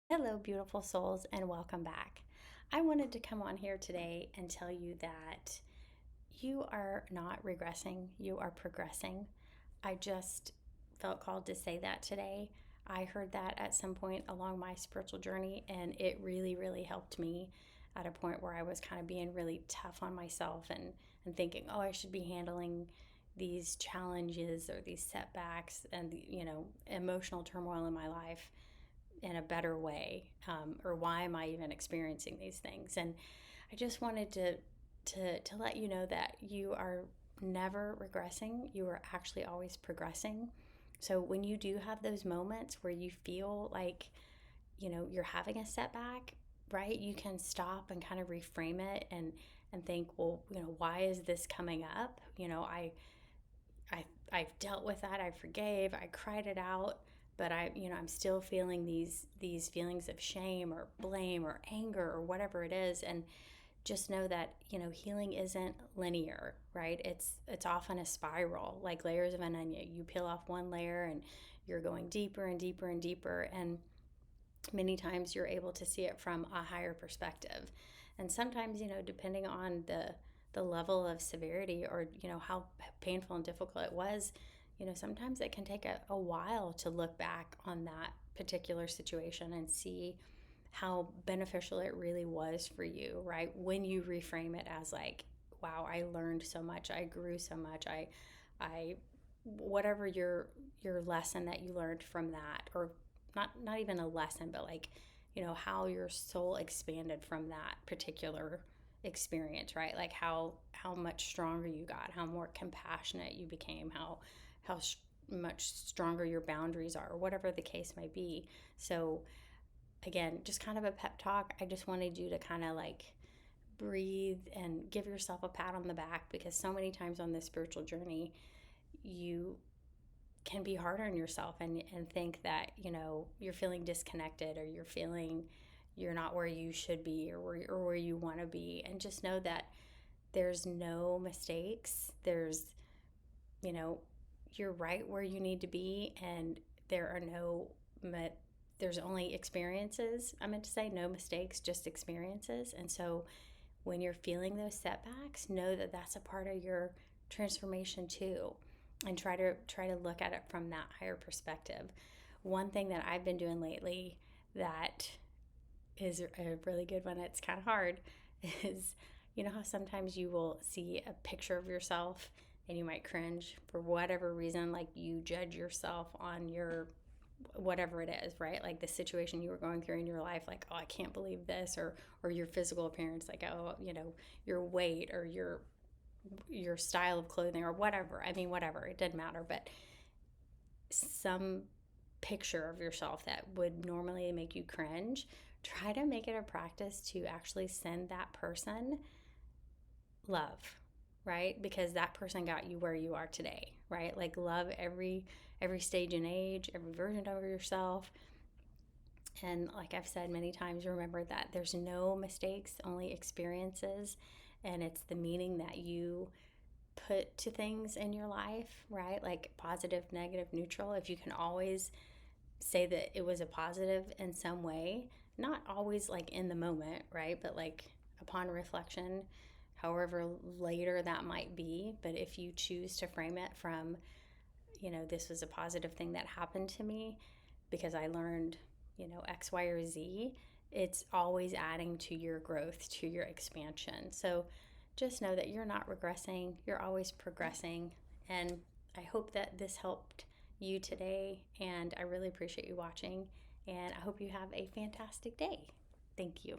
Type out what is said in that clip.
Hello, beautiful souls, and welcome back. I wanted to come on here today and tell you that you are not regressing, you are progressing. I just felt called to say that today. I heard that at some point along my spiritual journey, and it really, really helped me at a point where I was kind of being really tough on myself and thinking, oh, I should be handling these challenges or these setbacks and, emotional turmoil in my life in a better way, or why am I even experiencing these things? And I just wanted to let you know that you are never regressing. You are actually always progressing. So when you do have those moments where you feel like you're having a setback, right? You can stop and kind of reframe it and think, well, why is this coming up? I've dealt with that. I forgave. I cried it out, but I'm still feeling these feelings of shame or blame or anger or whatever it is. And just know that healing isn't linear, right? It's often a spiral, like layers of an onion. You peel off one layer and you're going deeper and deeper and deeper, and many times you're able to see it from a higher perspective. And sometimes, depending on the level of severity, or how painful and difficult it was, sometimes it can take a while to look back on that particular situation and see how beneficial it really was for you, right? When you reframe it as like, wow, I learned so much, I grew so much, I whatever your lesson that you learned from that, or not even a lesson, but like, how your soul expanded from that particular experience, right? Like how much stronger you got, how more compassionate you became, how much stronger your boundaries are, or whatever the case may be. So again, just kind of a pep talk. I just wanted you to kind of like breathe and give yourself a pat on the back, because so many times on this spiritual journey you can be hard on yourself and think that you're feeling disconnected, or you're feeling you're not where you should be, or where you want to be. And just know that there's no mistakes. You know you're right where you need to be, and there are no there's only experiences. I meant to say no mistakes, just experiences. And so when you're feeling those setbacks, know that that's a part of your transformation too, and try to look at it from that higher perspective. One thing that I've been doing lately that is a really good one, it's kind of hard, is how sometimes you will see a picture of yourself and you might cringe for whatever reason, like you judge yourself on your whatever it is, right? Like the situation you were going through in your life, like, oh, I can't believe this, or your physical appearance, like, oh, your weight, or your style of clothing, or whatever. I mean, whatever, it doesn't matter. But some picture of yourself that would normally make you cringe, try to make it a practice to actually send that person love, right? Because that person got you where you are today, right? Like love every stage and age, every version of yourself. And like I've said many times, remember that there's no mistakes, only experiences. And it's the meaning that you put to things in your life, right? Like positive, negative, neutral. If you can always say that it was a positive in some way, not always like in the moment, right? But like upon reflection, however later that might be. But if you choose to frame it from, this was a positive thing that happened to me because I learned, X, Y, or Z, it's always adding to your growth, to your expansion. So just know that you're not regressing, you're always progressing. And I hope that this helped you today. And I really appreciate you watching. And I hope you have a fantastic day. Thank you.